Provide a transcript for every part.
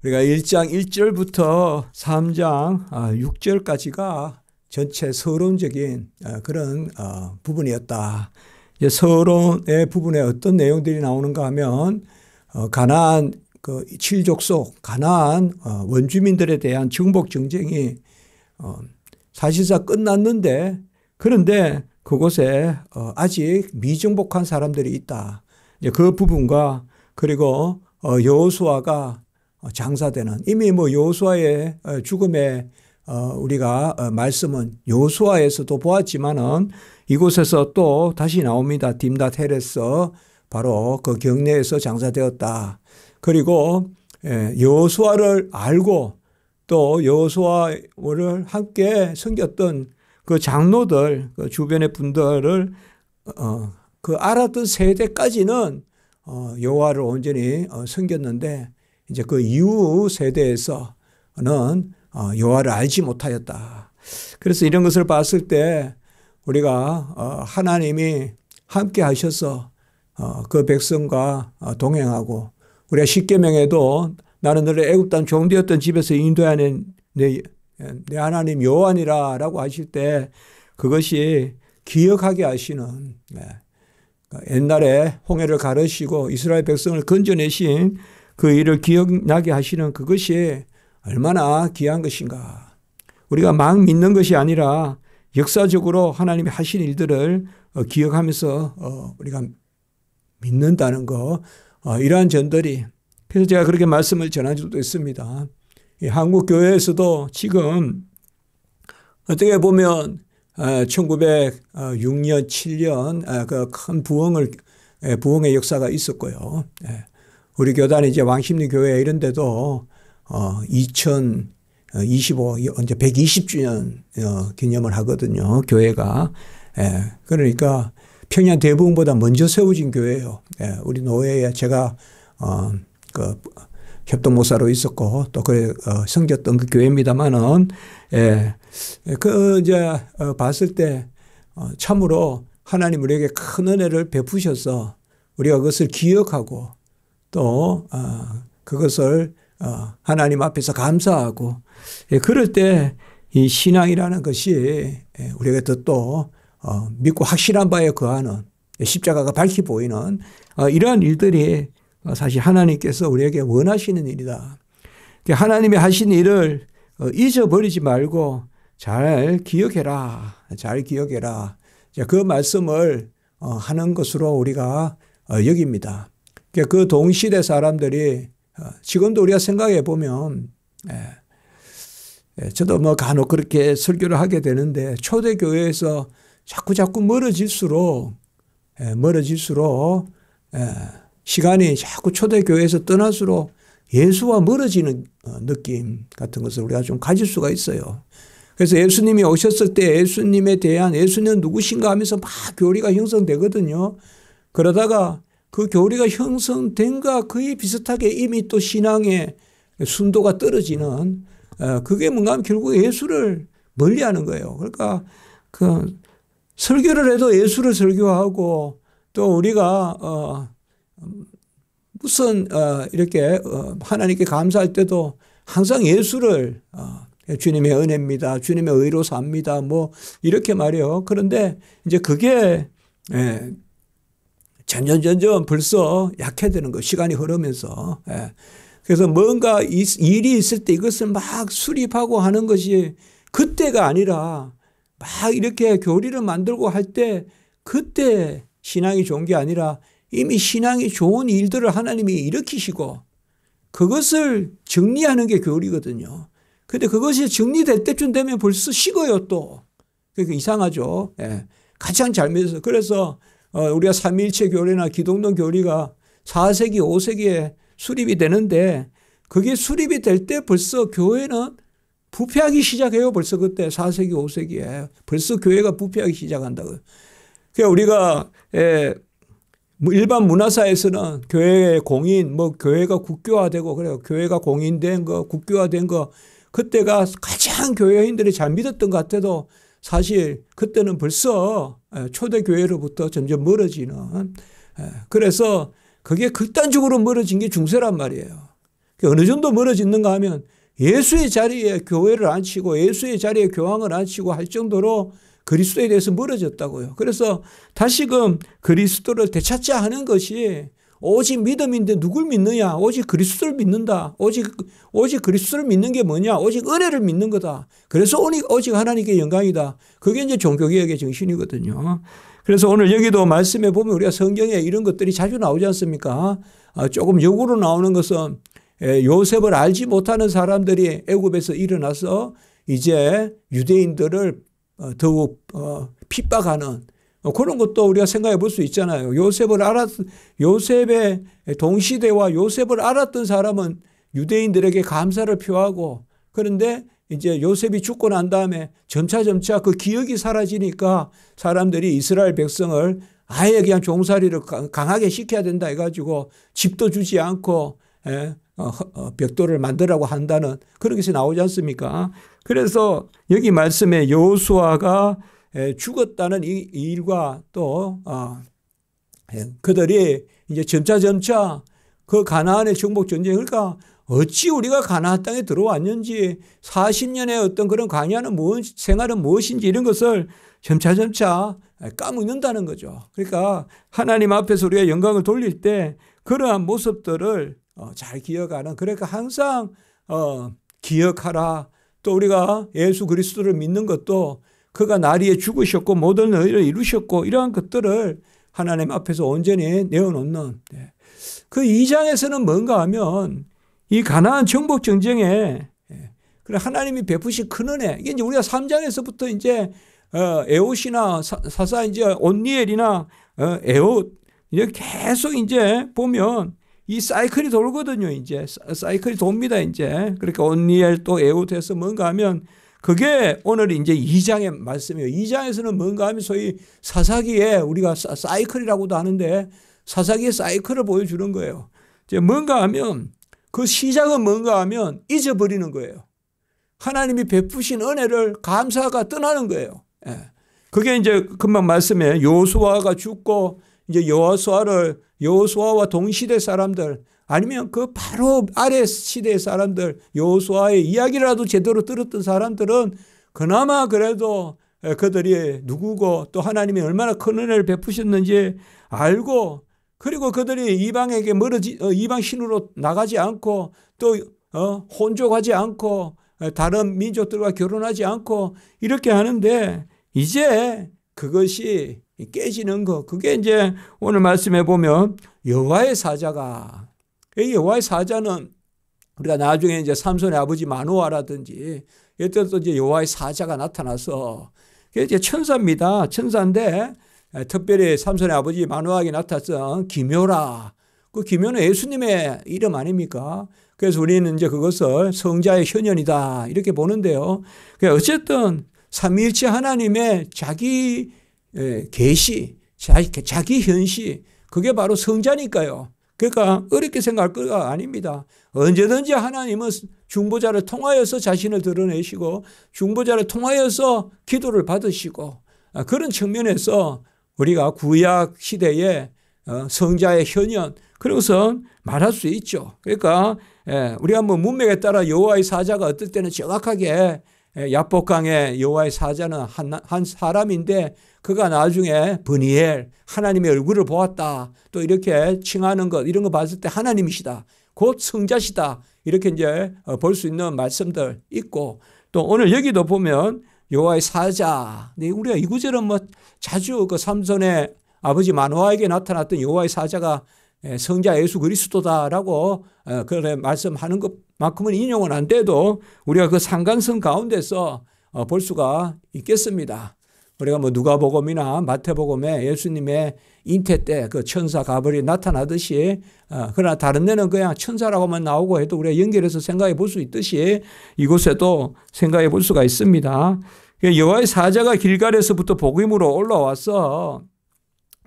우리가 1장 1절부터 3장 6절까지가 전체 서론적인 그런 부분이었다. 이제 서론의 부분에 어떤 내용들이 나오는가 하면 가나안 그 7족속 가나안 원주민들에 대한 정복 정쟁이 사실상 끝났는데, 그런데 그곳에 아직 미정복한 사람들이 있다. 이제 그 부분과, 그리고 여호수아가 장사되는, 이미 뭐 여호수아의 죽음의 우리가 말씀은 여호수아에서도 보았지만은 이곳에서 또 다시 나옵니다. 딥낫 헤레스, 바로 그 경내에서 장사되었다. 그리고 여호수아를 알고 또 여호수아를 함께 섬겼던 그 장로들, 그 주변의 분들을 그 알았던 세대까지는 여호와를 온전히 섬겼는데, 이제 그 이후 세대에서는 여호와를 알지 못하였다. 그래서 이런 것을 봤을 때 우리가 하나님이 함께 하셔서 그 백성과 동행하고, 우리가 십계명에도 나는 너를 애굽 땅 종되었던 집에서 인도하는 내 하나님 여호와니라 라고 하실 때, 그것이 기억하게 하시는, 옛날에 홍해를 가르시고 이스라엘 백성을 건져내신 그 일을 기억나게 하시는 그것이 얼마나 귀한 것인가. 우리가 막 믿는 것이 아니라 역사적으로 하나님이 하신 일들을 기억하면서 우리가 믿는다는 거, 이러한 전들이, 그래서 제가 그렇게 말씀을 전한 적도 있습니다. 한국 교회에서도 지금 어떻게 보면 1906년, 7년 그 큰 부흥의 역사가 있었고요. 우리 교단이 이제 왕십리 교회 이런 데도 2025, 이제 120주년 기념을 하거든요. 교회가. 그러니까 평양 대부흥보다 먼저 세워진 교회예요. 우리 노회에 제가 그 협동목사로 있었고 또 그래 섬겼던 그 교회입니다만은, 그 이제 봤을 때 참으로 하나님 우리에게 큰 은혜를 베푸셔서 우리가 그것을 기억하고 또 그것을 하나님 앞에서 감사하고, 그럴 때 이 신앙이라는 것이 우리에게 또 믿고 확실한 바에 거하는, 십자가가 밝히 보이는 이러한 일들이 사실 하나님께서 우리에게 원하시는 일이다. 하나님이 하신 일을 잊어버리지 말고 잘 기억해라. 잘 기억해라. 그 말씀을 하는 것으로 우리가 여깁니다. 그 동시대 사람들이 지금도 우리가 생각해 보면, 저도 뭐 간혹 그렇게 설교를 하게 되는데, 초대교회에서 자꾸 멀어질수록 시간이 자꾸 초대교회에서 떠날수록 예수와 멀어지는 느낌 같은 것을 우리가 좀 가질 수가 있어요. 그래서 예수님이 오셨을 때 예수님에 대한, 예수님은 누구신가 하면서 막 교리가 형성되거든요. 그러다가 그 교리가 형성된과 거의 비슷하게 이미 또 신앙의 순도가 떨어지는, 그게 뭔가 하면 결국 예수를 멀리하는 거예요. 그러니까 그 설교를 해도 예수를 설교하고, 또 우리가 무슨 이렇게 하나님께 감사할 때도 항상 예수를 주님의 은혜입니다, 주님의 의로 삽니다, 뭐 이렇게 말해요. 그런데 이제 그게 점점 벌써 약해지는 거, 시간이 흐르면서. 그래서 뭔가 일이 있을 때 이것을 막 수립하고 하는 것이 그때가 아니라, 막 이렇게 교리를 만들고 할 때 그때 신앙이 좋은 게 아니라 이미 신앙이 좋은 일들을 하나님이 일으키시고 그것을 정리하는 게 교리거든요. 그런데 그것이 정리될 때쯤 되면 벌써 식어요 또. 그러니까 이상하죠. 가장 잘 믿어서. 그래서 우리가 삼위일체 교리나 기독론 교리가 4세기, 5세기에 수립이 되는데, 그게 수립이 될 때 벌써 교회는 부패하기 시작해요. 벌써 그때 4세기, 5세기에 벌써 교회가 부패하기 시작한다고요. 그러니까 우리가 일반 문화사에서는 교회의 공인, 뭐 교회가 국교화되고 그래요. 교회가 공인된 거, 국교화된 거, 그때가 가장 교회인들이 잘 믿었던 것 같아도 사실 그때는 벌써 초대교회로부터 점점 멀어지는, 그래서 그게 극단적으로 멀어진 게 중세란 말이에요. 어느 정도 멀어졌는가 하면 예수의 자리에 교회를 앉히고 예수의 자리에 교황을 앉히고 할 정도로 그리스도에 대해서 멀어졌다고요. 그래서 다시금 그리스도를 되찾자 하는 것이 오직 믿음인데 누굴 믿느냐? 오직 그리스도를 믿는다. 오직 그리스도를 믿는 게 뭐냐? 오직 은혜를 믿는 거다. 그래서 오직 하나님께 영광이다. 그게 이제 종교개혁의 정신이거든요. 그래서 오늘 여기도 말씀해 보면 우리가 성경에 이런 것들이 자주 나오지 않습니까? 조금 역으로 나오는 것은 요셉을 알지 못하는 사람들이 애굽에서 일어나서 이제 유대인들을 더욱 핍박하는 그런 것도 우리가 생각해 볼 수 있잖아요. 요셉의 동시대와 요셉을 알았던 사람은 유대인들에게 감사를 표하고, 그런데 이제 요셉이 죽고 난 다음에 점차 그 기억이 사라지니까 사람들이 이스라엘 백성을 아예 그냥 종살이를 강하게 시켜야 된다 해가지고 집도 주지 않고 벽돌을 만들라고 한다는 그런 것이 나오지 않습니까? 그래서 여기 말씀에 여호수아가 죽었다는 이 일과 또 그들이 이제 점차 그 가나안의 정복 전쟁, 그러니까 어찌 우리가 가나안 땅에 들어왔는지 40년의 어떤 그런 광야는 생활은 무엇인지 이런 것을 점차 까먹는다는 거죠. 그러니까 하나님 앞에서 우리가 영광을 돌릴 때 그러한 모습들을 잘 기억하는, 그러니까 항상 기억하라. 또 우리가 예수 그리스도를 믿는 것도 그가 날 위해 죽으셨고 모든 의를 이루셨고 이러한 것들을 하나님 앞에서 온전히 내어놓는, 그 2장에서는 뭔가 하면 이 가나안 정복 전쟁에 하나님이 베푸신 큰 은혜, 이게 이제 우리가 3장에서부터 이제 에옷이나 사사 이제 온니엘이나 에옷 이렇게 계속 이제 보면 이 사이클이 돌거든요. 이제 사이클이 돕니다. 이제 그러니까 온니엘 또 에옷에서 뭔가 하면 그게 오늘 이제 2장의 말씀이에요. 2장에서는 뭔가 하면 소위 사사기에 우리가 사이클이라고도 하는데 사사기의 사이클을 보여주는 거예요. 이제 뭔가 하면 그 시작은 뭔가 하면 잊어버리는 거예요. 하나님이 베푸신 은혜를 감사가 떠나는 거예요. 그게 이제 금방 말씀에 여호수아가 죽고 이제 여호수아와 동시대 사람들 아니면 그 바로 아래 시대의 사람들, 여호수아의 이야기라도 제대로 들었던 사람들은 그나마 그래도 그들이 누구고 또 하나님이 얼마나 큰 은혜를 베푸셨는지 알고, 그리고 그들이 이방에게 이방 신으로 나가지 않고 또 혼족하지 않고 다른 민족들과 결혼하지 않고 이렇게 하는데 이제 그것이 깨지는 거, 그게 이제 오늘 말씀해 보면 여호와의 사자가, 이 여호와의 사자는 우리가 나중에 이제 삼손의 아버지 마노아라든지 이때도 이제 여호와의 사자가 나타나서 그게 이제 천사입니다. 천사인데 특별히 삼손의 아버지 마노아에게 나타났던 기묘라. 그 기묘는 예수님의 이름 아닙니까? 그래서 우리는 이제 그것을 성자의 현현이다 이렇게 보는데요. 어쨌든 삼위일체 하나님의 자기 계시, 자기 현시, 그게 바로 성자니까요. 그러니까 어렵게 생각할 거가 아닙니다. 언제든지 하나님은 중보자를 통하여서 자신을 드러내시고 중보자를 통하여서 기도를 받으시고 그런 측면에서 우리가 구약 시대에 성자의 현현 그런 것은 말할 수 있죠. 그러니까 우리가 뭐 문맥에 따라 여호와의 사자가 어떨 때는 정확하게 야복강의 여호와의 사자는 한 사람인데 그가 나중에 브니엘 하나님의 얼굴을 보았다 또 이렇게 칭하는 것 이런 거 봤을 때 하나님이시다 곧 성자시다 이렇게 이제 볼 수 있는 말씀들 있고 또 오늘 여기도 보면 여호와의 사자 우리가 이 구절은 뭐 자주 그 삼손의 아버지 마노아에게 나타났던 여호와의 사자가 성자 예수 그리스도다라고 그래 말씀하는 것만큼은 인용은 안 돼도 우리가 그 상관성 가운데서 볼 수가 있겠습니다. 우리가 뭐 누가복음이나 마태복음에 예수님의 잉태 때 그 천사 가벌이 나타나듯이 그러나 다른 데는 그냥 천사라고만 나오고 해도 우리가 연결해서 생각해 볼 수 있듯이 이곳에도 생각해 볼 수가 있습니다. 여호와의 사자가 길갈에서부터 복음으로 올라와서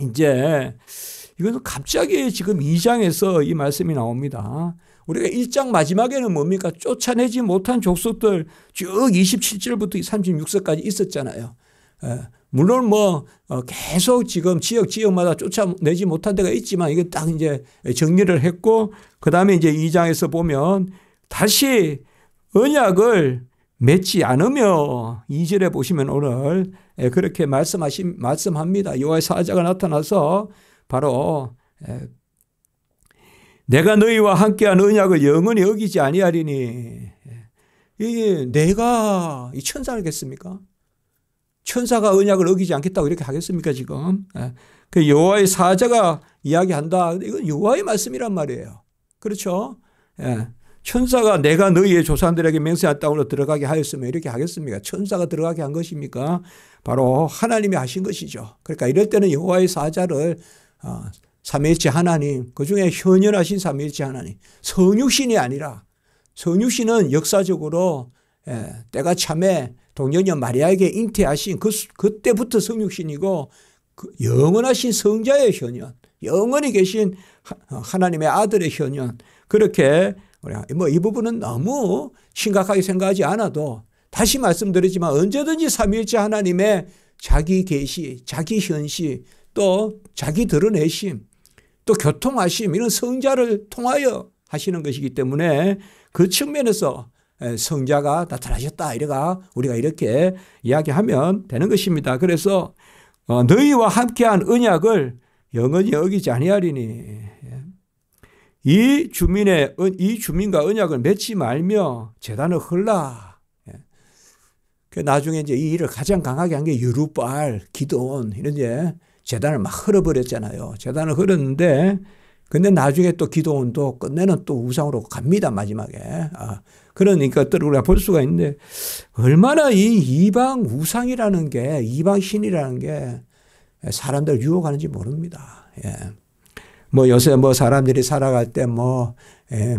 이제 이것은 갑자기 지금 2장에서 이 말씀이 나옵니다. 우리가 1장 마지막에는 뭡니까? 쫓아내지 못한 족속들 쭉 27절부터 36절까지 있었잖아요. 물론 뭐 계속 지금 지역마다 쫓아내지 못한 데가 있지만 이게 딱 이제 정리를 했고 그다음에 이제 2장에서 보면 다시 언약을 맺지 않으며 2절에 보시면 오늘 그렇게 말씀합니다. 여호와의 사자가 나타나서 바로 내가 너희와 함께한 언약을 영원히 어기지 아니하리니 이게 내가 이 천사겠습니까? 천사가 언약을 어기지 않겠다고 이렇게 하겠습니까 지금? 그 여호와의 사자가 이야기한다. 이건 여호와의 말씀이란 말이에요. 그렇죠? 천사가 내가 너희의 조상들에게 맹세한 땅으로 들어가게 하였으면 이렇게 하겠습니까? 천사가 들어가게 한 것입니까? 바로 하나님이 하신 것이죠. 그러니까 이럴 때는 여호와의 사자를 삼위일체 하나님, 그중에 현현하신 삼위일체 하나님, 성육신이 아니라 성육신은 역사적으로 때가 참에 동정녀 마리아에게 잉태하신 그때부터 성육신이고 영원하신 성자의 현현, 영원히 계신 하나님의 아들의 현현. 그렇게 뭐 이 부분은 너무 심각하게 생각하지 않아도 다시 말씀드리지만 언제든지 삼위일체 하나님의 자기 계시, 자기 현시, 또 자기 드러내심, 또 교통하심 이런 성자를 통하여 하시는 것이기 때문에 그 측면에서 성자가 나타나셨다. 우리가 이렇게 이야기하면 되는 것입니다. 그래서 너희와 함께한 언약을 영원히 어기지 아니하리니 이 주민과 언약을 맺지 말며 제단을 헐라. 나중에 이제 이 일을 가장 강하게 한 게 여룻바알, 기드온 이런 이제 제단을 막 헐어버렸잖아요. 제단을 헐었는데 근데 나중에 또 기드온도 끝내는 또 우상으로 갑니다. 마지막에. 그러니까 또 우리가 볼 수가 있는데 얼마나 이 이방 우상이라는 게 이방 신이라는 게 사람들 유혹하는지 모릅니다. 뭐 요새 뭐 사람들이 살아갈 때 뭐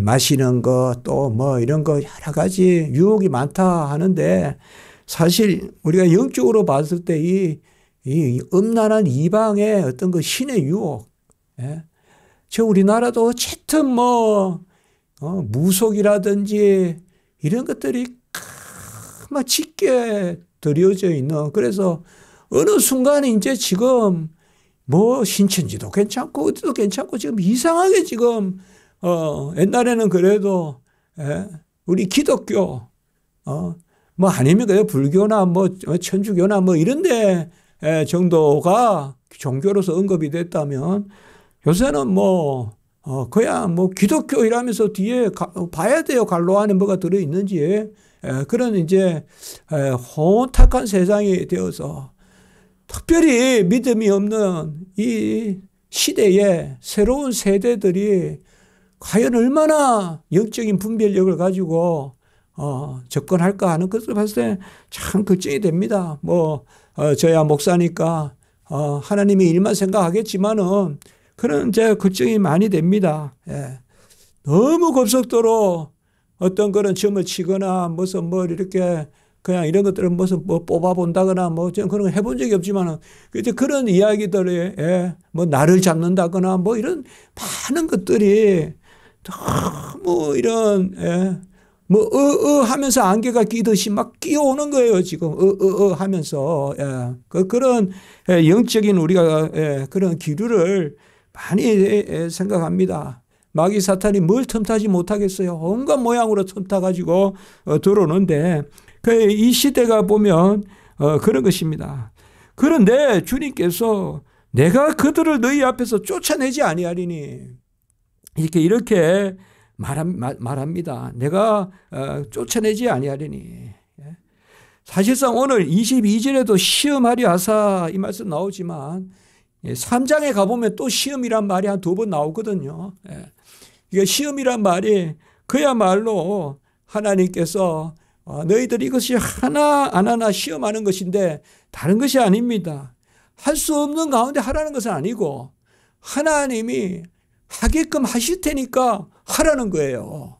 마시는 거 또 뭐 이런 거 여러 가지 유혹이 많다 하는데 사실 우리가 영적으로 봤을 때 이 음란한 이방의 어떤 그 신의 유혹, 저 우리나라도 어쨌든 뭐 무속이라든지 이런 것들이 막 짙게 들여져 있는, 그래서 어느 순간 이제 지금 뭐 신천지도 괜찮고 어디도 괜찮고 지금 이상하게 지금 옛날에는 그래도 우리 기독교 뭐 아니면 그냥 불교나 뭐 천주교나 뭐 이런데 정도가 종교로서 언급이 됐다면 요새는 뭐 그냥 뭐 기독교 이라면서 뒤에 봐야 돼요. 갈로 안에 뭐가 들어 있는지. 그런 이제 혼탁한 세상이 되어서 특별히 믿음이 없는 이 시대에 새로운 세대들이 과연 얼마나 영적인 분별력을 가지고 접근할까 하는 것을 봤을 때 참 걱정이 됩니다. 뭐 저야 목사니까 하나님의 일만 생각하겠지만은 그런 이제 걱정이 많이 됩니다. 너무 급속도로 어떤 그런 점을 치거나 무슨 뭐 이렇게 그냥 이런 것들을 무슨 뭐 뽑아본다거나 뭐 저는 그런 거 해본 적이 없지만은 이제 그런 이야기들이 뭐 나를 잡는다거나 뭐 이런 많은 것들이 너무 이런 뭐 하면서 안개가 끼듯이 막 끼어오는 거예요 지금 하면서 그런 영적인 우리가 그런 기류를 많이 생각합니다. 마귀 사탄이 뭘 틈타지 못하겠어요. 온갖 모양으로 틈타가지고 들어오는데 이 시대가 보면 그런 것입니다. 그런데 주님께서 내가 그들을 너희 앞에서 쫓아내지 아니하리니 이렇게 말합니다. 내가 쫓아내지 아니하리니. 사실상 오늘 22절에도 시험하리 하사 이 말씀 나오지만 3장에 가보면 또 시험이란 말이 한 2번 나오거든요. 이게 시험이란 말이 그야말로 하나님께서 너희들이 이것이 하나 안 하나 시험하는 것인데 다른 것이 아닙니다. 할 수 없는 가운데 하라는 것은 아니고 하나님이 하게끔 하실 테니까 하라는 거예요.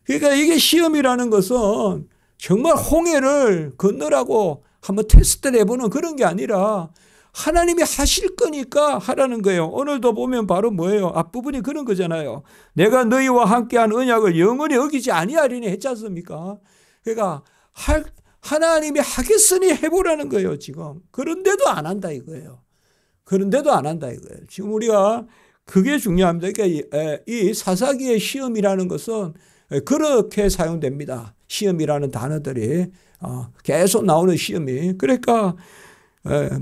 그러니까 이게 시험이라는 것은 정말 홍해를 건너라고 한번 테스트를 해보는 그런 게 아니라 하나님이 하실 거니까 하라는 거예요. 오늘도 보면 바로 뭐예요? 앞부분이 그런 거잖아요. 내가 너희와 함께한 언약을 영원히 어기지 아니하리니 했지 않습니까? 그러니까 하나님이 하겠으니 해보라는 거예요, 지금. 그런데도 안 한다 이거예요. 그런데도 안 한다 이거예요. 지금 우리가 그게 중요합니다. 그러니까 이 사사기의 시험이라는 것은 그렇게 사용됩니다. 시험이라는 단어들이 계속 나오는 시험이. 그러니까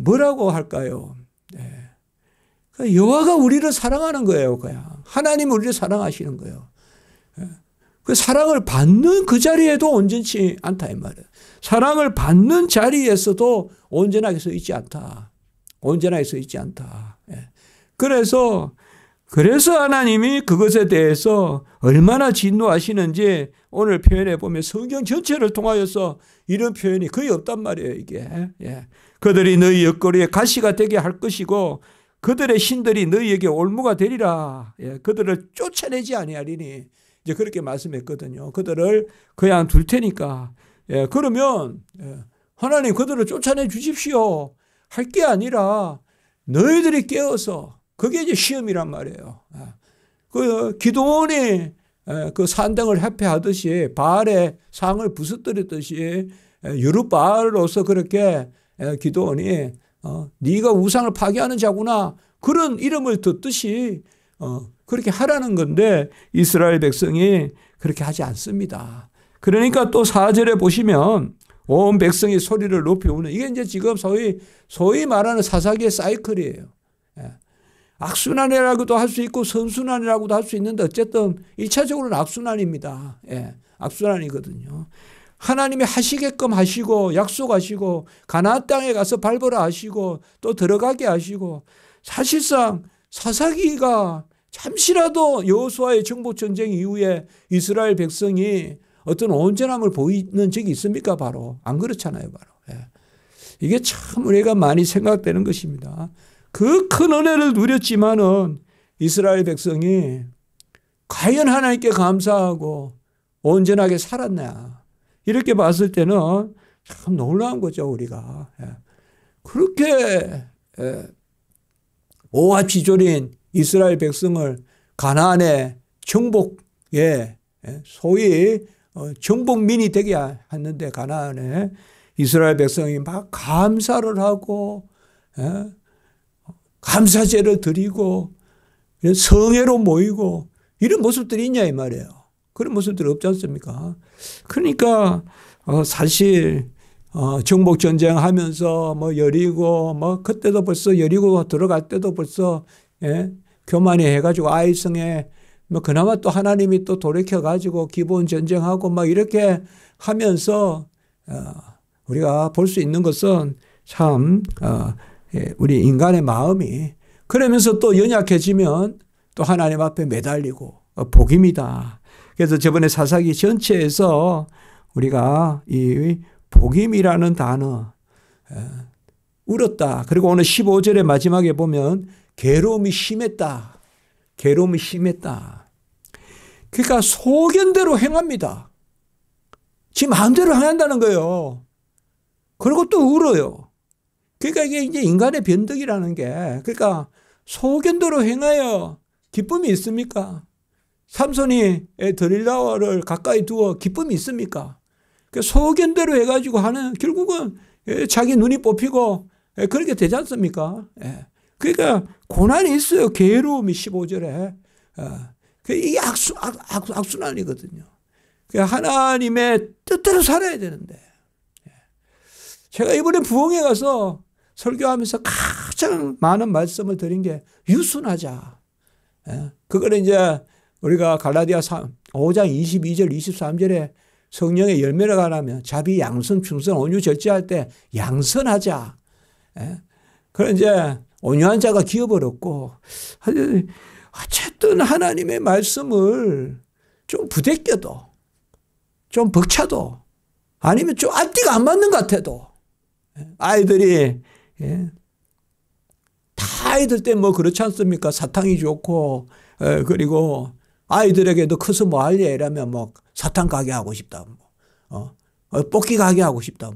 뭐라고 할까요? 여호와가 우리를 사랑하는 거예요. 그냥 하나님 우리를 사랑하시는 거예요. 그 사랑을 받는 그 자리에도 온전치 않다 이 말이에요. 사랑을 받는 자리에서도 온전하게 서 있지 않다. 온전하게 서 있지 않다. 그래서 하나님이 그것에 대해서 얼마나 진노하시는지 오늘 표현해 보면 성경 전체를 통하여서 이런 표현이 거의 없단 말이에요, 이게. 그들이 너희 옆구리에 가시가 되게 할 것이고 그들의 신들이 너희에게 올무가 되리라. 그들을 쫓아내지 아니하리니. 이제 그렇게 말씀했거든요. 그들을 그냥 둘 테니까. 그러면 하나님 그들을 쫓아내 주십시오. 할 게 아니라 너희들이 깨어서 그게 이제 시험이란 말이에요. 그 기도원이 그 산당을 회폐하듯이 바알의 상을 부서뜨렸듯이 여룻바알로서 그렇게 기도원이 네가 우상을 파괴하는 자구나 그런 이름을 듣듯이 그렇게 하라는 건데 이스라엘 백성이 그렇게 하지 않습니다. 그러니까 또 4절에 보시면 온 백성이 소리를 높이 우는 이게 이제 지금 소위 말하는 사사기의 사이클이에요. 악순환이라고도 할 수 있고 선순환이라고도 할 수 있는데 어쨌든 1차적으로는 악순환입니다. 악순환이거든요. 하나님이 하시게끔 하시고 약속하시고 가나안 땅에 가서 밟으라 하시고 또 들어가게 하시고 사실상 사사기가 잠시라도 여호수아의 정복전쟁 이후에 이스라엘 백성이 어떤 온전함을 보이는 적이 있습니까? 바로 안 그렇잖아요. 바로 이게 참 우리가 많이 생각되는 것입니다. 그 큰 은혜를 누렸지만은 이스라엘 백성이 과연 하나님께 감사하고 온전하게 살았냐 이렇게 봤을 때는 참 놀라운 거죠. 우리가 그렇게 오합지졸인 이스라엘 백성을 가나안의 정복에 소위 정복민이 되게 했는데 가나안에 이스라엘 백성이 막 감사를 하고 감사제를 드리고 성회로 모이고 이런 모습들이 있냐 이 말이에요. 그런 모습들이 없지 않습니까? 그러니까 사실 정복전쟁 하면서 뭐 여리고 뭐 그때도 벌써 여리고 들어갈 때도 벌써 교만이 해가지고 아이성에 뭐 그나마 또 하나님이 또 돌이켜가지고 기본 전쟁하고 막 이렇게 하면서 우리가 볼 수 있는 것은 참 우리 인간의 마음이 그러면서 또 연약해지면 또 하나님 앞에 매달리고 복임이다. 그래서 저번에 사사기 전체에서 우리가 이 복임이라는 단어 울었다. 그리고 오늘 15절의 마지막에 보면 괴로움이 심했다. 괴로움이 심했다. 그러니까 소견대로 행합니다. 지 마음대로 행한다는 거예요. 그리고 또 울어요. 그러니까 이게 이제 인간의 변덕이라는 게 그러니까 소견대로 행하여 기쁨이 있습니까? 삼손이 들릴라를 가까이 두어 기쁨이 있습니까? 그러니까 소견대로 해가지고 하는 결국은 자기 눈이 뽑히고 그렇게 되지 않습니까? 그러니까 고난이 있어요. 괴로움이 15절에. 이게 악순환이거든요. 하나님의 뜻대로 살아야 되는데. 제가 이번에 부흥회 가서 설교하면서 가장 많은 말씀을 드린 게 유순하자. 그거는 이제 우리가 갈라디아 5장 22절 23절에 성령의 열매를 가라면 자비, 양선, 충성, 온유, 절제할 때 양선하자. 그런 이제 온유한 자가 기업을 얻고 어쨌든 하나님의 말씀을 좀 부대껴도 좀 벅차도 아니면 좀 앞뒤가 안 맞는 것 같아도 아이들이 다 아이들 때 뭐 그렇지 않습니까? 사탕이 좋고 그리고 아이들에게도 커서 뭐 할래 이러면 뭐 사탕 가게 하고 싶다 뽑기 가게 하고 싶다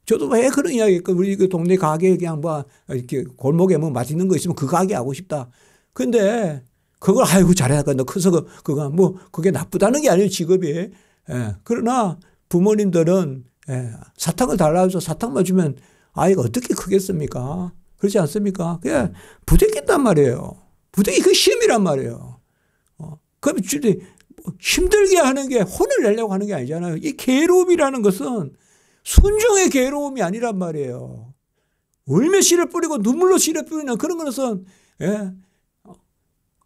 저도 왜 그런 이야기 우리 그 동네 가게에 그냥 뭐 이렇게 골목에 뭐 맛있는 거 있으면 그 가게 하고 싶다. 근데 그걸 아이고 잘해야겠다. 너 커서 그거 뭐 그게 나쁘다는 게 아니에요 직업이. 그러나 부모님들은 예. 사탕을 달라서 사탕만 주면 아이가 어떻게 크겠습니까? 그렇지 않습니까? 그냥 부대낀단 말이에요. 부대끼 그 시험이란 말이에요. 그럼 힘들게 하는 게 혼을 내려고 하는 게 아니잖아요. 이 괴로움이라는 것은 순종의 괴로움이 아니란 말이에요. 울며 씨를 뿌리고 눈물로 씨를 뿌리는 그런 것은, 예.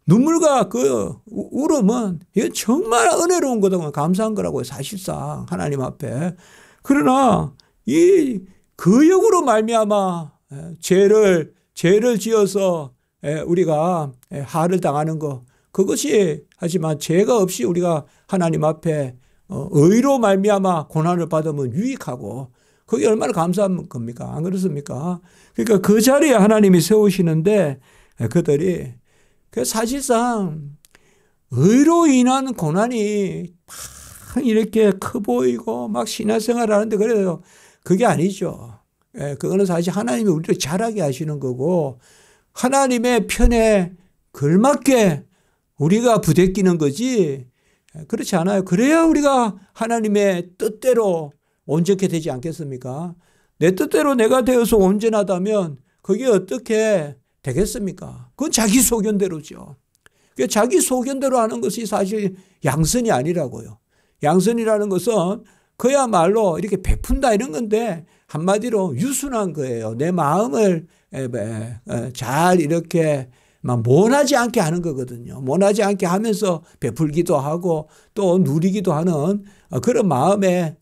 눈물과 그 울음은 이건 정말 은혜로운 거다. 감사한 거라고요. 사실상 하나님 앞에. 그러나 이 거역으로 말미암아 죄를 지어서 우리가 하를 당하는 것, 그것이 하지만 죄가 없이 우리가 하나님 앞에 의로 말미암아 고난을 받으면 유익하고 그게 얼마나 감사한 겁니까? 안 그렇습니까? 그러니까 그 자리에 하나님이 세우시는데 그들이 사실상 의로 인한 고난이 막 이렇게 커 보이고 막 신앙생활 하는데 그래요. 그게 아니죠. 그거는 사실 하나님이 우리를 잘하게 하시는 거고 하나님의 편에 걸맞게 우리가 부대끼는 거지 그렇지 않아요. 그래야 우리가 하나님의 뜻대로 온전케 되지 않겠습니까? 내 뜻대로 내가 되어서 온전하다면 그게 어떻게 되겠습니까? 그건 자기 소견대로죠. 자기 소견대로 하는 것이 사실 양선이 아니라고요. 양선이라는 것은 그야말로 이렇게 베푼다 이런 건데 한마디로 유순한 거예요. 내 마음을 잘 이렇게 모나지 않게 하는 거거든요. 모나지 않게 하면서 베풀기도 하고 또 누리기도 하는 그런 마음의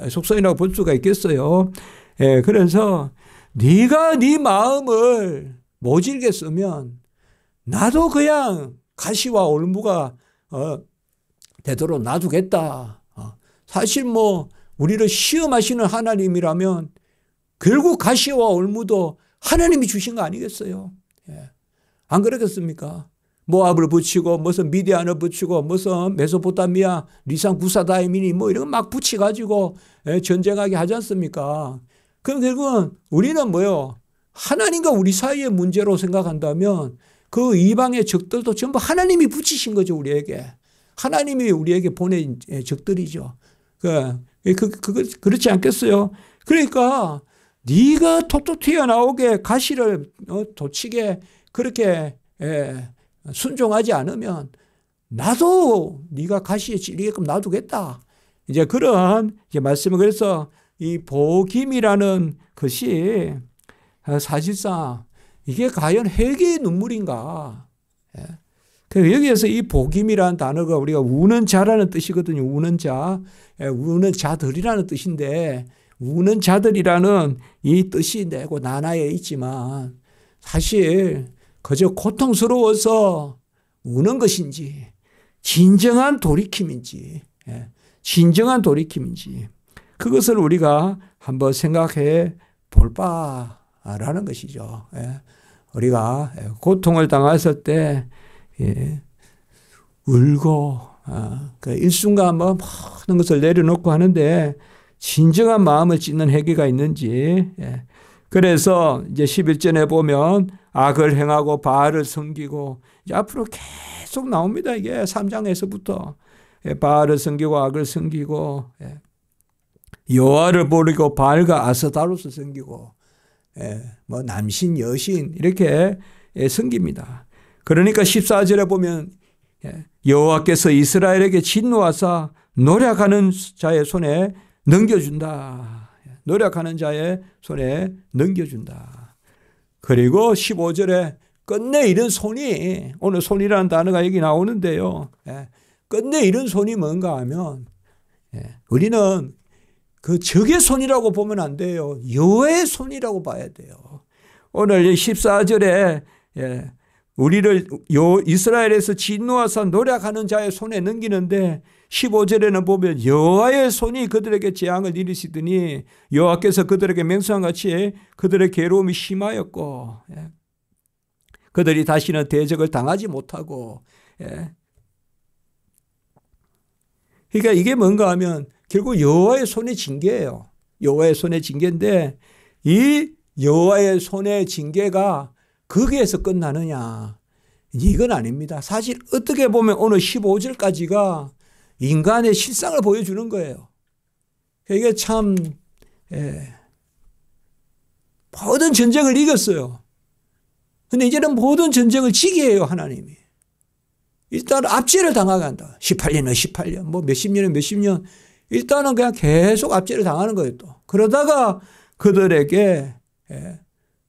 속성이라고 볼 수가 있겠어요. 그래서 네가 네 마음을 모질게 쓰면 나도 그냥 가시와 올무가 되도록 놔두겠다. 사실 우리를 시험하시는 하나님이라면 결국 가시와 올무도 하나님이 주신 거 아니겠어요? 안 그러겠습니까? 모압을 붙이고 무슨 미디안을 붙이고 무슨 메소포타미아 리산 구사다이미니 이런 거 막 붙여가지고 전쟁하게 하지 않습니까? 그럼 결국은 우리는 뭐요? 하나님과 우리 사이의 문제로 생각한다면 그 이방의 적들도 전부 하나님이 붙이신 거죠. 우리에게. 하나님이 우리에게 보낸 적들이죠. 그렇지 않겠어요? 그러니까 네가 톡톡 튀어나오게 가시를 돋치게 그렇게 순종하지 않으면 나도 네가 가시에 찔리게끔 놔두겠다. 이제 그런 말씀을 그래서 이 복임이라는 것이 사실상 이게 과연 회개의 눈물인가? 여기에서 이 복임이라는 단어가 우리가 우는 자라는 뜻이거든요. 우는 자, 우는 자들이라는 뜻인데 우는 자들이라는 이 뜻이 내고 나나에 있지만 사실 그저 고통스러워서 우는 것인지 진정한 돌이킴인지 진정한 돌이킴인지 그것을 우리가 한번 생각해 볼 바라는 것이죠. 우리가 고통을 당했을 때 울고 그 일순간 모든 것을 내려놓고 하는데 진정한 마음을 찢는 회개가 있는지 그래서 이제 11절에 보면 악을 행하고 바알을 섬기고 이제 앞으로 계속 나옵니다. 이게 3장에서부터 바알을 섬기고 악을 섬기고 여호와를 버리고 바알과 아스타롯을 섬기고 남신 여신 이렇게 섬깁니다. 그러니까 14절에 보면 여호와께서 이스라엘에게 진노하사 노력하는 자의 손에 넘겨준다. 노력하는 자의 손에 넘겨준다. 그리고 15절에 끝내 이른 손이 오늘 손이라는 단어가 여기 나오는데요. 끝내 이른 손이 뭔가 하면 우리는 그 적의 손이라고 보면 안 돼요. 여호와의 손이라고 봐야 돼요. 오늘 14절에 우리를 이스라엘에서 진노하사 노력하는 자의 손에 넘기는데 15절에는 보면 여호와의 손이 그들에게 재앙을 이르시더니 여호와께서 그들에게 맹세한 같이 그들의 괴로움이 심하였고 그들이 다시는 대적을 당하지 못하고 그러니까 이게 뭔가 하면 결국 여호와의 손의 징계예요. 여호와의 손의 징계인데 이 여호와의 손의 징계가 거기에서 끝나느냐 이건 아닙니다. 사실 어떻게 보면 오늘 15절까지가 인간의 실상을 보여주는 거예요. 이게 참 모든 전쟁을 이겼어요. 근데 이제는 모든 전쟁을 지게 해요, 하나님이. 일단 압제를 당하게 한다. 18년은 18년, 뭐 몇십 년은 몇십 년. 일단은 그냥 계속 압제를 당하는 거예요, 또. 그러다가 그들에게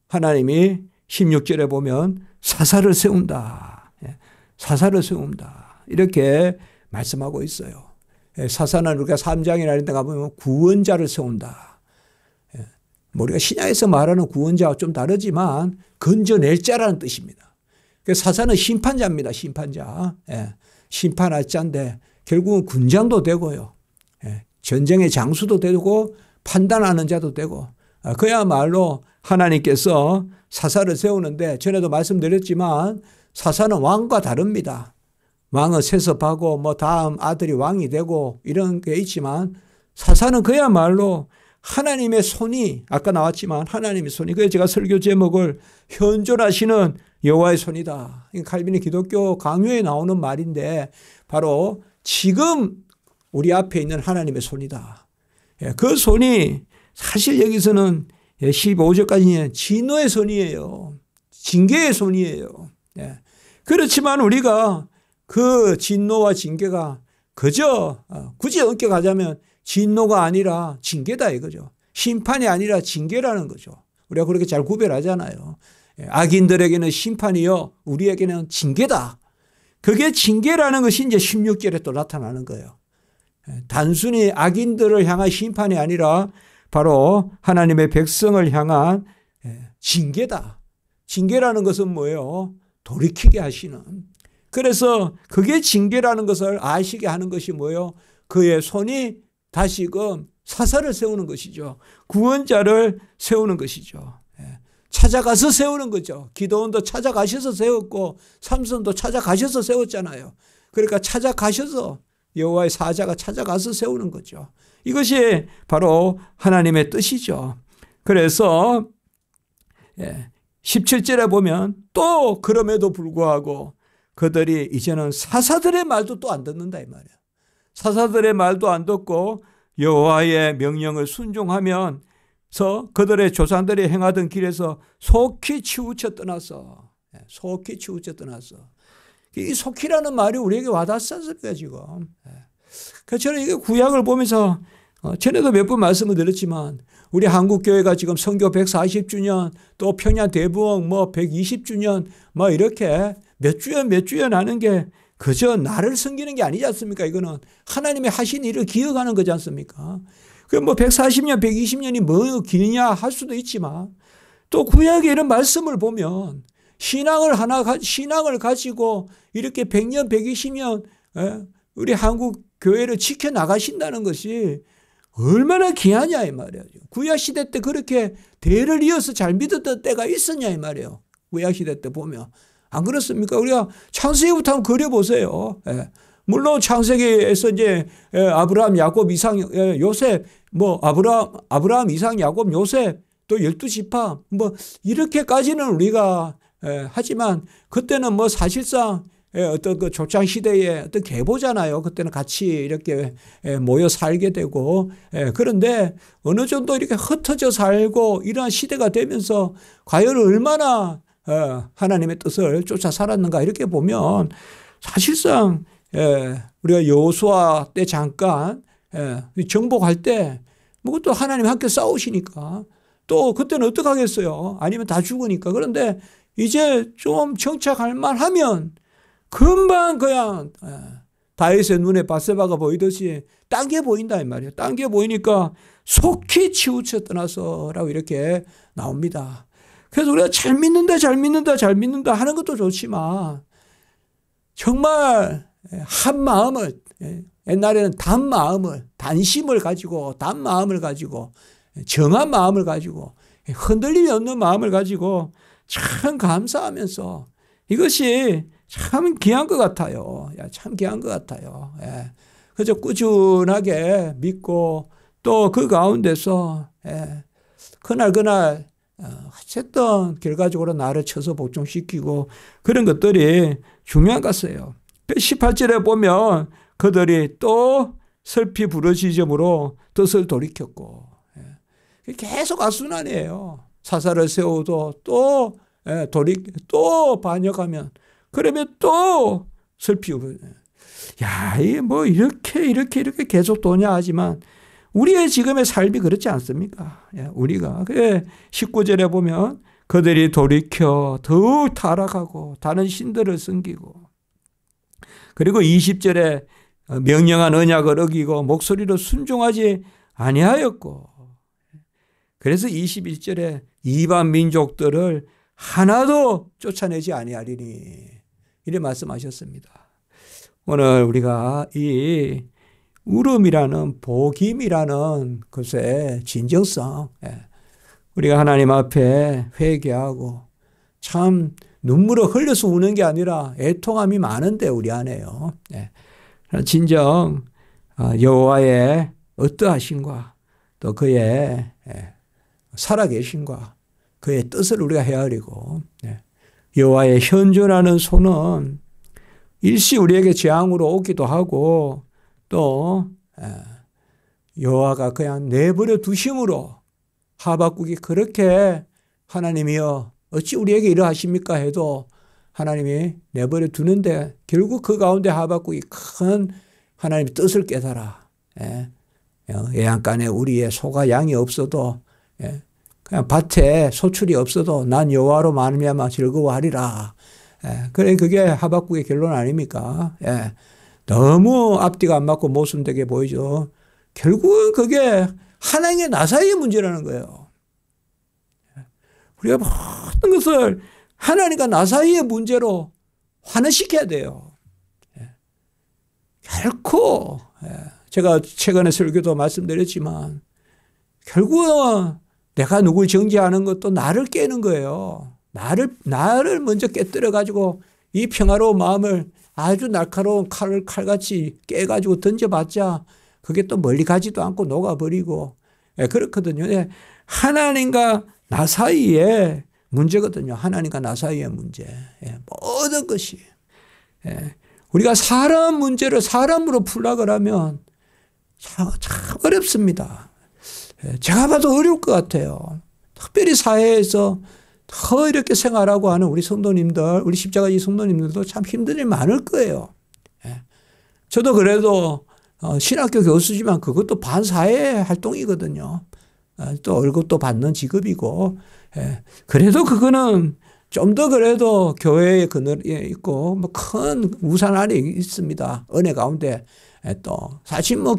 하나님이 16절에 보면 사사를 세운다. 사사를 세운다. 이렇게 말씀하고 있어요. 사사는 우리가 3장이나 이런 데 가보면 구원자를 세운다. 우리가 신약에서 말하는 구원자와 좀 다르지만 건져낼 자라는 뜻입니다. 사사는 심판자입니다. 심판자. 심판할 자인데 결국은 군장도 되고요. 전쟁의 장수도 되고 판단하는 자도 되고 그야말로 하나님께서 사사를 세우는데 전에도 말씀드렸지만 사사는 왕과 다릅니다. 왕은 세습하고 뭐 다음 아들이 왕이 되고 이런 게 있지만 사사는 그야말로 하나님의 손이 아까 나왔지만 하나님의 손이 그래서 제가 설교 제목을 현존하시는 여호와의 손이다. 칼빈의 기독교 강요에 나오는 말인데 바로 지금 우리 앞에 있는 하나님의 손이다. 그 손이 사실 여기서는 15절까지는 진노의 손이에요. 징계의 손이에요. 그렇지만 우리가 그 진노와 징계가 그저 굳이 엄격하자면 진노가 아니라 징계다 이거죠. 심판이 아니라 징계라는 거죠. 우리가 그렇게 잘 구별하잖아요. 악인들에게는 심판이요 우리에게는 징계다. 그게 징계라는 것이 이제 16절에 또 나타나는 거예요. 단순히 악인들을 향한 심판이 아니라 바로 하나님의 백성을 향한 징계다. 징계라는 것은 뭐예요? 돌이키게 하시는. 그래서 그게 징계라는 것을 아시게 하는 것이 뭐예요? 그의 손이 다시금 사사를 세우는 것이죠. 구원자를 세우는 것이죠. 찾아가서 세우는 거죠. 기도원도 찾아가셔서 세웠고 삼손도 찾아가셔서 세웠잖아요. 그러니까 찾아가셔서 여호와의 사자가 찾아가서 세우는 거죠. 이것이 바로 하나님의 뜻이죠. 그래서 17절에 보면 또 그럼에도 불구하고 그들이 이제는 사사들의 말도 또 안 듣는다 이 말이에요. 사사들의 말도 안 듣고 여호와의 명령을 순종하면서 그들의 조상들이 행하던 길에서 속히 치우쳐 떠났어. 속히 치우쳐 떠났어. 이 속히라는 말이 우리에게 와닿지 않습니까 지금. 그래서 저는 이게 구약을 보면서 전에도 몇 번 말씀을 드렸지만 우리 한국교회가 지금 선교 140주년 또 평양 대부흥 뭐 120주년 뭐 이렇게 몇 주년 하는 게 그저 나를 섬기는 게 아니지 않습니까? 이거는 하나님이 하신 일을 기억하는 거지 않습니까? 그 뭐 140년, 120년이 뭐 기냐 할 수도 있지만 또 구약의 이런 말씀을 보면 신앙을 가지고 이렇게 100년, 120년 우리 한국 교회를 지켜나가신다는 것이 얼마나 귀하냐 이 말이에요. 구약시대 때 그렇게 대를 이어서 잘 믿었던 때가 있었냐 이 말이에요. 구약시대 때 보면. 안 그렇습니까? 우리가 창세기부터 한번 그려보세요. 물론 창세기에서 이제 아브라함, 야곱, 이삭, 요셉, 뭐 아브라함, 이삭, 야곱, 요셉 또 12지파 뭐 이렇게까지는 우리가 하지만 그때는 뭐 사실상 어떤 그 조창 시대의 어떤 계보잖아요. 그때는 같이 이렇게 모여 살게 되고 그런데 어느 정도 이렇게 흩어져 살고 이러한 시대가 되면서 과연 얼마나 하나님의 뜻을 쫓아 살았는가 이렇게 보면 사실상 우리가 여호수아 때 잠깐 정복할 때 뭐 또 하나님 함께 싸우시니까 또 그때는 어떻게 하겠어요? 아니면 다 죽으니까. 그런데 이제 좀 정착할 만하면 금방 그냥 다윗의 눈에 밧세바가 보이듯이 딴 게 보인다 이 말이에요. 딴 게 보이니까 속히 치우쳐 떠나서라고 이렇게 나옵니다. 그래서 우리가 잘 믿는다 하는 것도 좋지만 정말 한 마음을 옛날에는 단심을 가지고 정한 마음을 가지고 흔들림이 없는 마음을 가지고 참 감사하면서 이것이 참 귀한 것 같아요. 참 귀한 것 같아요. 그래서 꾸준하게 믿고 또 그 가운데서 그날 어쨌든 결과적으로 나를 쳐서 복종시키고 그런 것들이 중요한 것 같아요. 18절에 보면 그들이 또 슬피 부르짖음으로 뜻을 돌이켰고. 계속 악순환이에요. 사사를 세우도 또 또 반역하면 그러면 또 슬피 야, 이게 뭐 이렇게 계속 도냐 하지만 우리의 지금의 삶이 그렇지 않습니까? 우리가 19절에 보면 그들이 돌이켜 더욱 타락하고 다른 신들을 섬기고, 그리고 20절에 명령한 언약을 어기고 목소리로 순종하지 아니하였고, 그래서 21절에 이방 민족들을 하나도 쫓아내지 아니하리니 이래 말씀하셨습니다. 오늘 우리가 이 울음이라는 복임이라는 것의 진정성, 우리가 하나님 앞에 회개하고 참 눈물을 흘려서 우는 게 아니라 애통함이 많은데 우리 안에요. 진정 여호와의 어떠하심과 또 그의 살아계심과 그의 뜻을 우리가 헤아리고, 여호와의 현존하는 손은 일시 우리에게 재앙으로 오기도 하고 또 여호와가 그냥 내버려 두심으로 하박국이 그렇게 하나님이여 어찌 우리에게 이러하십니까 해도 하나님이 내버려 두는데 결국 그 가운데 하박국이 큰 하나님의 뜻을 깨달아. 애양간에 우리의 소가 양이 없어도 그냥 밭에 소출이 없어도 난 여호와로 말미암아 즐거워하리라. 그래 그게 하박국의 결론 아닙니까? 너무 앞뒤가 안 맞고 모순되게 보이죠. 결국은 그게 하나님의 나사의 문제라는 거예요. 우리가 모든 것을 하나님과 나 사이의 문제로 환원시켜야 돼요. 결코 제가 최근에 설교도 말씀드렸지만 결국은 내가 누굴 정죄하는 것도 나를 깨는 거예요. 나를 먼저 깨뜨려 가지고 이 평화로운 마음을 아주 날카로운 칼같이 깨가지고 던져봤자 그게 또 멀리 가지도 않고 녹아버리고 그렇거든요. 하나님과 나 사이의 문제거든요. 하나님과 나 사이의 문제. 모든 것이. 우리가 사람 문제를 사람으로 풀려고 하면 참 어렵습니다. 제가 봐도 어려울 것 같아요. 특별히 사회에서 더 이렇게 생활하고 하는 우리 성도님들, 우리 십자가지 성도님들도 참 힘든 일 많을 거예요. 저도 그래도 신학교 교수지만 그것도 반사회 활동이거든요. 또 월급도 받는 직업이고, 그래도 그거는 좀 더 그래도 교회의 그늘에 있고, 뭐 큰 우산 아래 있습니다. 은혜 가운데 또. 사실 뭐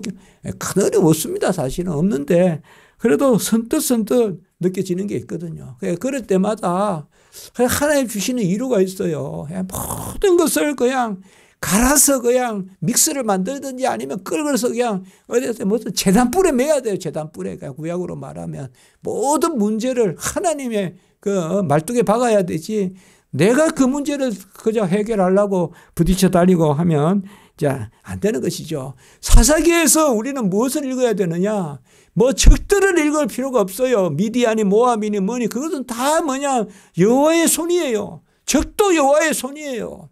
그늘이 없습니다. 사실은 없는데, 그래도 선뜻 느껴지는 게 있거든요. 그럴 때마다 하나님 주시는 이유가 있어요. 모든 것을 그냥 갈아서 그냥 믹스를 만들든지 아니면 끓여서 그냥 어디서 무슨 재단불에 매야 돼요. 재단불에. 구약으로 말하면 모든 문제를 하나님의 그 말뚝에 박아야 되지. 내가 그 문제를 그저 해결하려고 부딪혀 다니고 하면 자, 안 되는 것이죠. 사사기에서 우리는 무엇을 읽어야 되느냐? 뭐 적들을 읽을 필요가 없어요. 미디안이 모압이니 뭐니 그것은 다 뭐냐? 여호와의 손이에요. 적도 여호와의 손이에요.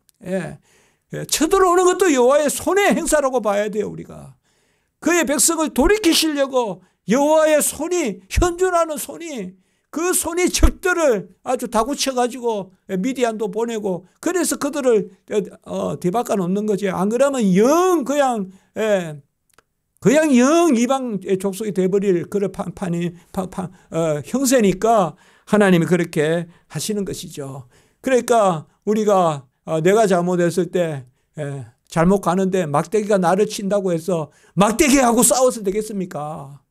쳐들어오는 것도 여호와의 손의 행사라고 봐야 돼요. 우리가 그의 백성을 돌이키시려고 여호와의 손이 현존하는 손이 그 손이 적들을 아주 다구쳐가지고 미디안도 보내고 그래서 그들을 뒤바꿔 놓는 거지. 안 그러면 그냥 영 이방 족속이 돼버릴 그런 형세니까 하나님이 그렇게 하시는 것이죠. 그러니까 우리가 내가 잘못했을 때 잘못 가는데 막대기가 나를 친다고 해서 막대기하고 싸워서 되겠습니까?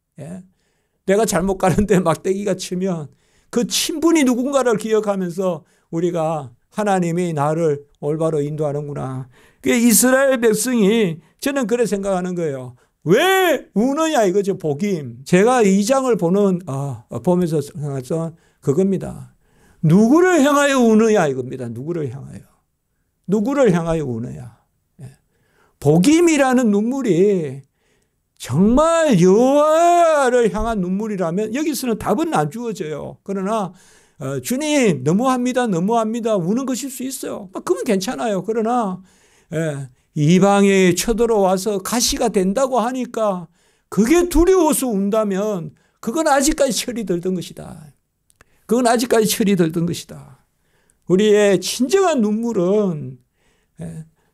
내가 잘못 가는데 막대기가 치면 그 친분이 누군가를 기억하면서 우리가 하나님이 나를 올바로 인도하는구나. 이스라엘 백성이 저는 그래 생각하는 거예요. 왜 우느냐 이거죠. 복임. 제가 2장을 보면서 생각해서 그겁니다. 누구를 향하여 우느냐 이겁니다. 누구를 향하여 우느냐. 복임이라는 눈물이 정말 여호와를 향한 눈물이라면 여기서는 답은 안 주어져요. 그러나 주님 너무합니다. 우는 것일 수 있어요. 그건 괜찮아요. 그러나 이방에 쳐들어와서 가시가 된다고 하니까 그게 두려워서 운다면 그건 아직까지 철이 들던 것이다. 그건 아직까지 철이 들던 것이다. 우리의 진정한 눈물은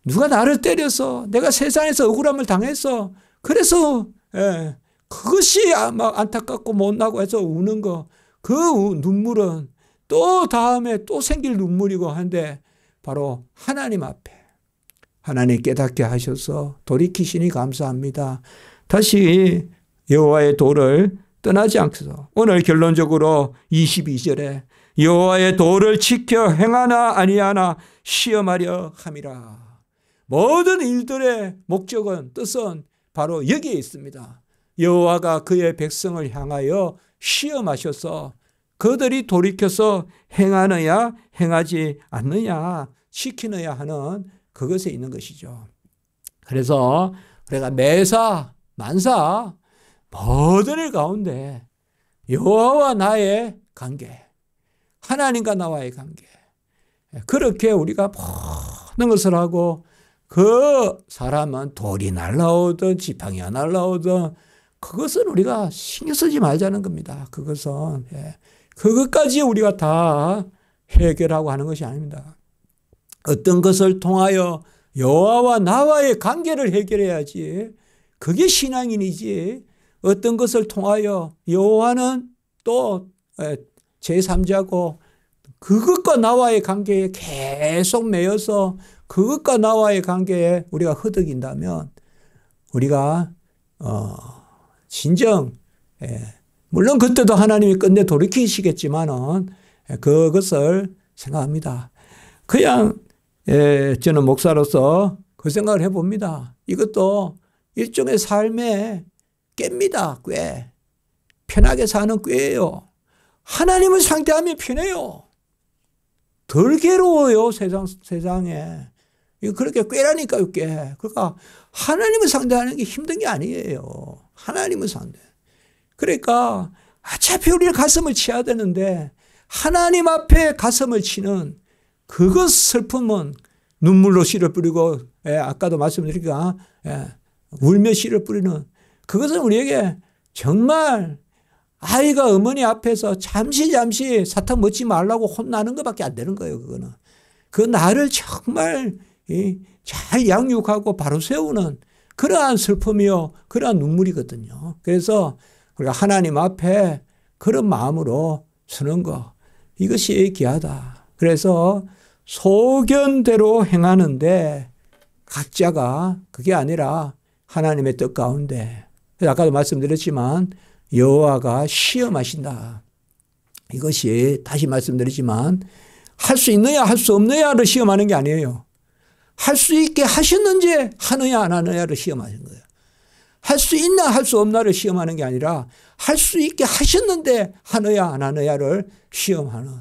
누가 나를 때려서 내가 세상에서 억울함을 당해서 그래서 그것이 막 안타깝고 못나고 해서 우는 거, 그 눈물은 또 다음에 또 생길 눈물이고 한데 바로 하나님 앞에 하나님 깨닫게 하셔서 돌이키시니 감사합니다. 다시 여호와의 도를 떠나지 않고서 오늘 결론적으로 22절에 여호와의 도를 지켜 행하나 아니하나 시험하려 함이라. 모든 일들의 목적은 뜻은 바로 여기에 있습니다. 여호와가 그의 백성을 향하여 시험하셔서 그들이 돌이켜서 행하느냐 행하지 않느냐 지키느냐 하는 그것에 있는 것이죠. 그래서 우리가 매사 만사 모든 일 가운데 여호와와 나의 관계, 하나님과 나와의 관계, 그렇게 우리가 모든 것을 하고 그 사람은 돌이 날라오든 지팡이 날라오든 그것은 우리가 신경 쓰지 말자는 겁니다. 그것은 그것까지 우리가 다 해결하고 하는 것이 아닙니다. 어떤 것을 통하여 여호와와 나와의 관계를 해결해야지 그게 신앙인이지, 어떤 것을 통하여 여호와는 또 제3자고 그것과 나와의 관계에 계속 매여서 그것과 나와의 관계에 우리가 허덕인다면 우리가 진정 물론 그때도 하나님이 끝내 돌이키시겠지만은 그것을 생각합니다. 그냥 저는 목사로서 그 생각을 해봅니다. 이것도 일종의 삶의 꾀입니다. 꾀. 편하게 사는 꾀예요. 하나님을 상대하면 편해요. 덜 괴로워요. 세상에. 이거 그렇게 꾀라니까요. 꾀. 그러니까 하나님을 상대하는 게 힘든 게 아니에요. 하나님을 상대. 그러니까 어차피 우리는 가슴을 치야 되는데 하나님 앞에 가슴을 치는 그것 슬픔은 눈물로 씨를 뿌리고 아까도 말씀드리니까 울며 씨를 뿌리는 그것은 우리에게 정말 아이가 어머니 앞에서 잠시 사탕 먹지 말라고 혼나는 것밖에 안 되는 거예요. 그거는. 그 나를 정말 잘 양육하고 바로 세우는 그러한 슬픔이요. 그러한 눈물이거든요. 그래서 우리가 하나님 앞에 그런 마음으로 서는 거, 이것이 귀하다. 그래서 소견대로 행하는데 각자가 그게 아니라 하나님의 뜻 가운데, 아까도 말씀드렸지만 여호와가 시험하신다. 이것이 다시 말씀드리지만 할 수 있느냐 할 수 없느냐를 시험하는 게 아니에요. 할 수 있게 하셨는지 하느냐 안 하느냐를 시험하는 거예요. 할 수 있나 할 수 없나를 시험하는 게 아니라 할 수 있게 하셨는데 하느냐 안 하느냐를 시험하는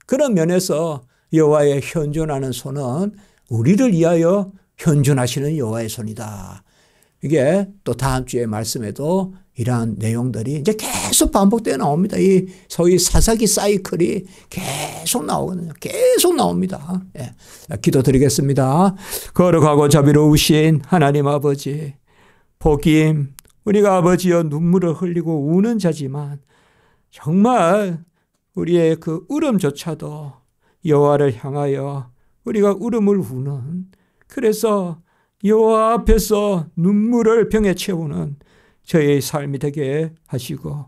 그런 면에서 여호와의 현존하는 손은 우리를 위하여 현존하시는 여호와의 손이다. 이게 또 다음 주에 말씀에도 이러한 내용들이 이제 계속 반복되어 나옵니다. 이 소위 사사기 사이클이 계속 나오거든요. 계속 나옵니다. 기도드리겠습니다. 거룩하고 자비로우신 하나님 아버지, 복임, 우리가 아버지여 눈물을 흘리고 우는 자지만 정말 우리의 그 울음조차도 여호와를 향하여 우리가 울음을 우는, 그래서 여호와 앞에서 눈물을 병에 채우는 저희의 삶이 되게 하시고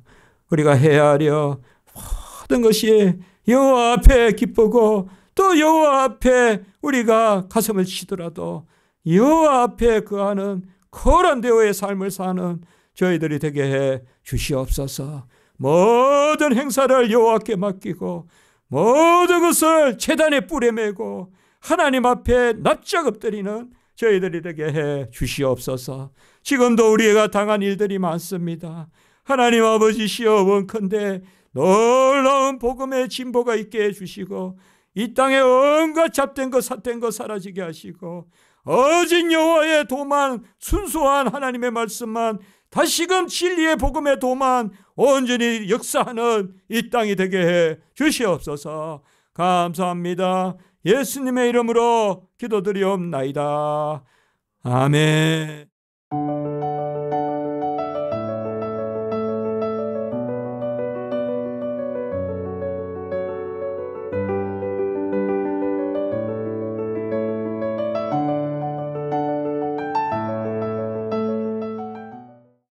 우리가 헤아려 모든 것이 여호와 앞에 기쁘고 또 여호와 앞에 우리가 가슴을 치더라도 여호와 앞에 거하는 거룩한 대오의 삶을 사는 저희들이 되게 해 주시옵소서. 모든 행사를 여호와께 맡기고 모든 것을 제단에 뿔에 메고 하나님 앞에 납작 엎드리는 저희들이 되게 해 주시옵소서. 지금도 우리가 당한 일들이 많습니다. 하나님 아버지시여, 원컨대 놀라운 복음의 진보가 있게 해주시고 이 땅에 온갖 잡된 것 삿된 것 사라지게 하시고 오직 여호와의 도만, 순수한 하나님의 말씀만, 다시금 진리의 복음의 도만 온전히 역사하는 이 땅이 되게 해 주시옵소서. 감사합니다. 예수님의 이름으로 기도드리옵나이다. 아멘.